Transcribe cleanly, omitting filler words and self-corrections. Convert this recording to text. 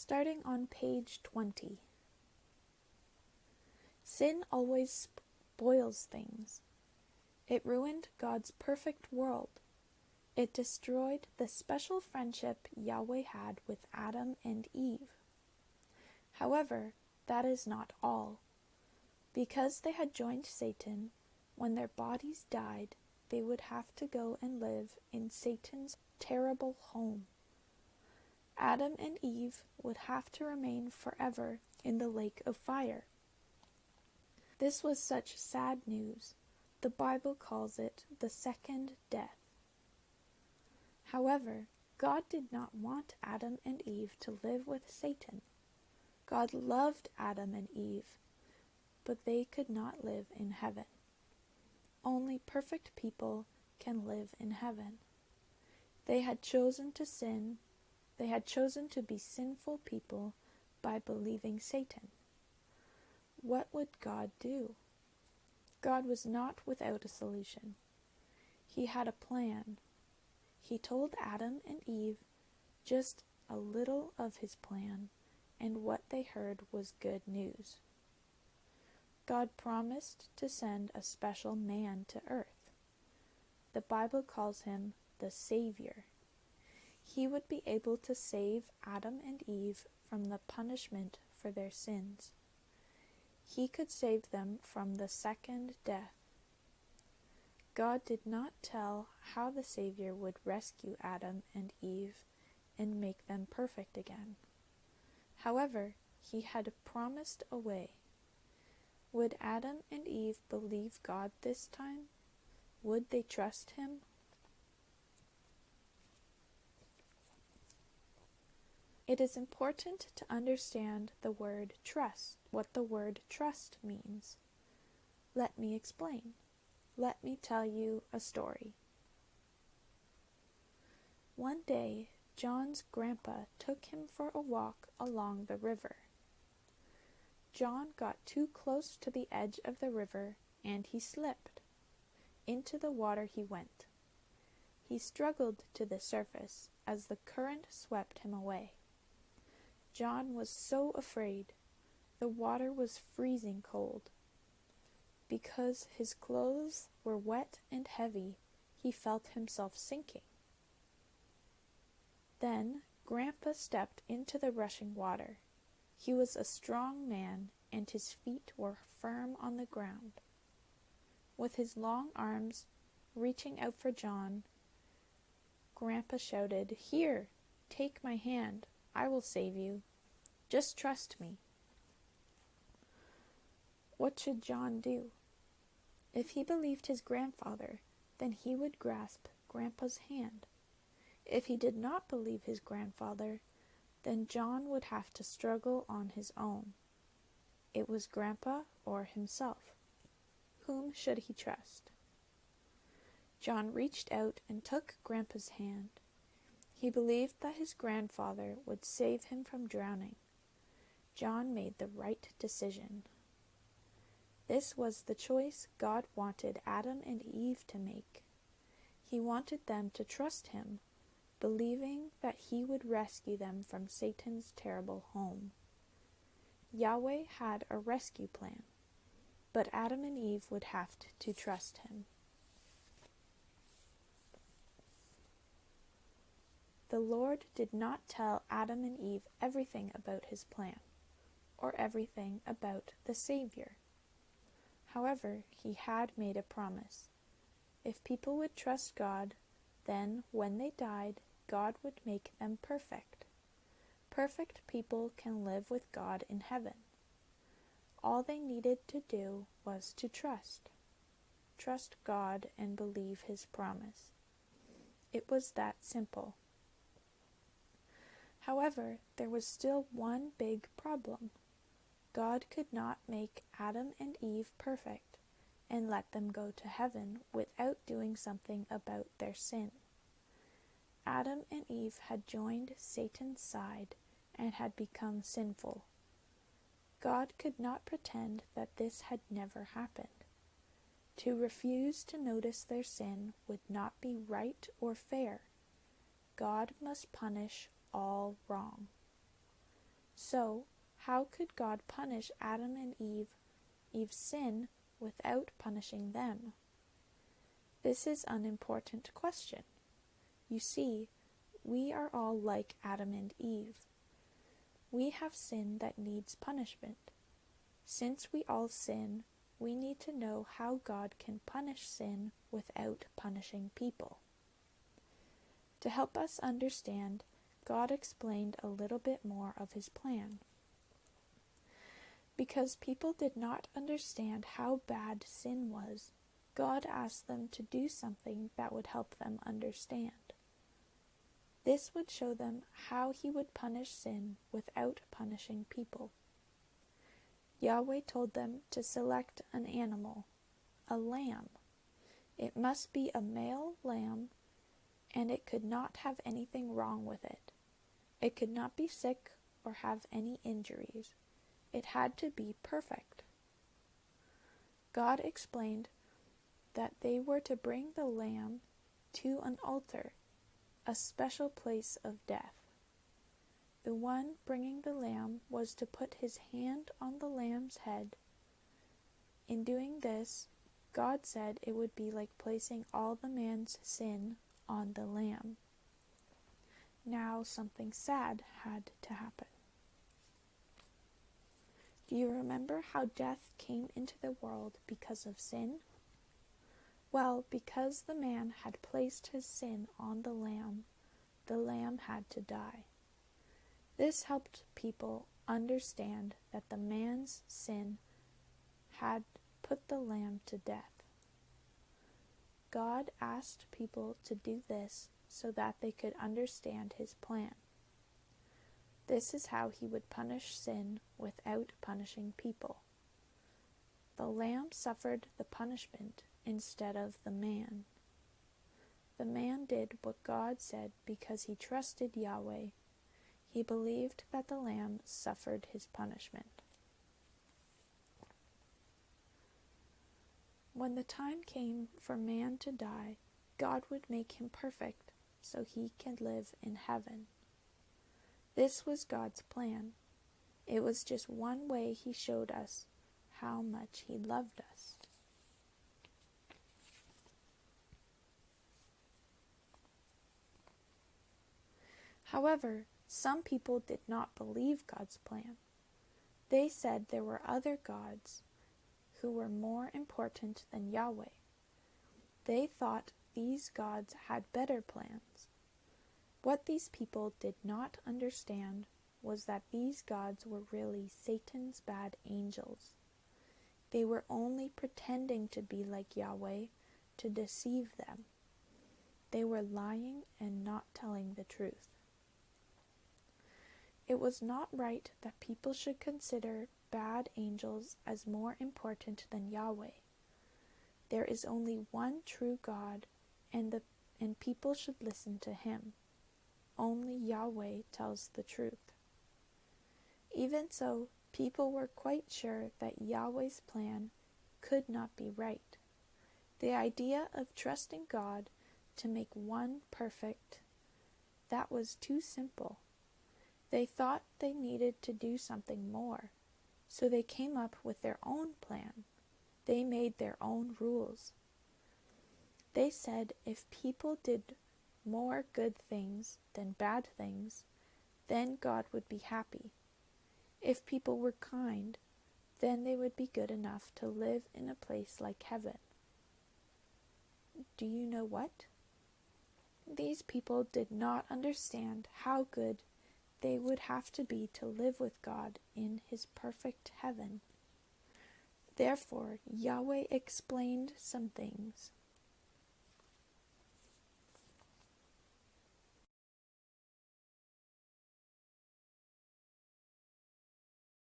starting on page 20. Sin always spoils things. It ruined God's perfect world. It destroyed the special friendship Yahweh had with Adam and Eve. However, that is not all. Because they had joined Satan, when their bodies died, they would have to go and live in Satan's terrible home. Adam and Eve would have to remain forever in the lake of fire. This was such sad news. The Bible calls it the second death. However, God did not want Adam and Eve to live with Satan. God loved Adam and Eve, but they could not live in heaven. Only perfect people can live in heaven. They had chosen to sin. They had chosen to be sinful people by believing Satan. What would God do? God was not without a solution. He had a plan. He told Adam and Eve just a little of his plan, and what they heard was good news. God promised to send a special man to earth. The Bible calls him the Savior. He would be able to save Adam and Eve from the punishment for their sins. He could save them from the second death. God did not tell how the Savior would rescue Adam and Eve and make them perfect again. However, he had promised a way. Would Adam and Eve believe God this time? Would they trust him? It is important to understand the word trust, what the word trust means. Let me explain. Let me tell you a story. One day, John's grandpa took him for a walk along the river. John got too close to the edge of the river and he slipped. Into the water he went. He struggled to the surface as the current swept him away. John was so afraid. The water was freezing cold. Because his clothes were wet and heavy, he felt himself sinking. Then Grandpa stepped into the rushing water. He was a strong man, and his feet were firm on the ground. With his long arms reaching out for John, Grandpa shouted, "Here, take my hand. I will save you. Just trust me." What should John do? If he believed his grandfather, then he would grasp Grandpa's hand. If he did not believe his grandfather, then John would have to struggle on his own. It was Grandpa or himself. Whom should he trust? John reached out and took Grandpa's hand. He believed that his grandfather would save him from drowning. John made the right decision. This was the choice God wanted Adam and Eve to make. He wanted them to trust him, believing that he would rescue them from Satan's terrible home. Yahweh had a rescue plan, but Adam and Eve would have to trust him. The Lord did not tell Adam and Eve everything about his plan, or everything about the Savior. However, he had made a promise. If people would trust God, then when they died, God would make them perfect. Perfect people can live with God in heaven. All they needed to do was to trust. Trust God and believe his promise. It was that simple. However, there was still one big problem. God could not make Adam and Eve perfect and let them go to heaven without doing something about their sin. Adam and Eve had joined Satan's side and had become sinful. God could not pretend that this had never happened. To refuse to notice their sin would not be right or fair. God must punish all wrong. So, how could God punish Adam and Eve's sin, without punishing them? This is an important question. You see, we are all like Adam and Eve. We have sin that needs punishment. Since we all sin, we need to know how God can punish sin without punishing people. To help us understand, God explained a little bit more of his plan. Because people did not understand how bad sin was, God asked them to do something that would help them understand. This would show them how he would punish sin without punishing people. Yahweh told them to select an animal, a lamb. It must be a male lamb, and it could not have anything wrong with it. It could not be sick or have any injuries. It had to be perfect. God explained that they were to bring the lamb to an altar, a special place of death. The one bringing the lamb was to put his hand on the lamb's head. In doing this, God said it would be like placing all the man's sin on the lamb. Now something sad had to happen. Do you remember how death came into the world because of sin? Well, because the man had placed his sin on the lamb had to die. This helped people understand that the man's sin had put the lamb to death. God asked people to do this so that they could understand his plan. This is how he would punish sin without punishing people. The lamb suffered the punishment instead of the man. The man did what God said because he trusted Yahweh. He believed that the lamb suffered his punishment. When the time came for man to die, God would make him perfect so he could live in heaven. This was God's plan. It was just one way he showed us how much he loved us. However, some people did not believe God's plan. They said there were other gods who were more important than Yahweh. They thought these gods had better plans. What these people did not understand was that these gods were really Satan's bad angels. They were only pretending to be like Yahweh to deceive them. They were lying and not telling the truth. It was not right that people should consider bad angels as more important than Yahweh. There is only one true God, and people should listen to him. Only Yahweh tells the truth. Even so, people were quite sure that Yahweh's plan could not be right. The idea of trusting God to make one perfect, that was too simple. They thought they needed to do something more, so they came up with their own plan. They made their own rules. They said if people did more good things than bad things, then God would be happy. If people were kind, then they would be good enough to live in a place like heaven. Do you know what? These people did not understand how good they would have to be to live with God in his perfect heaven. Therefore, Yahweh explained some things.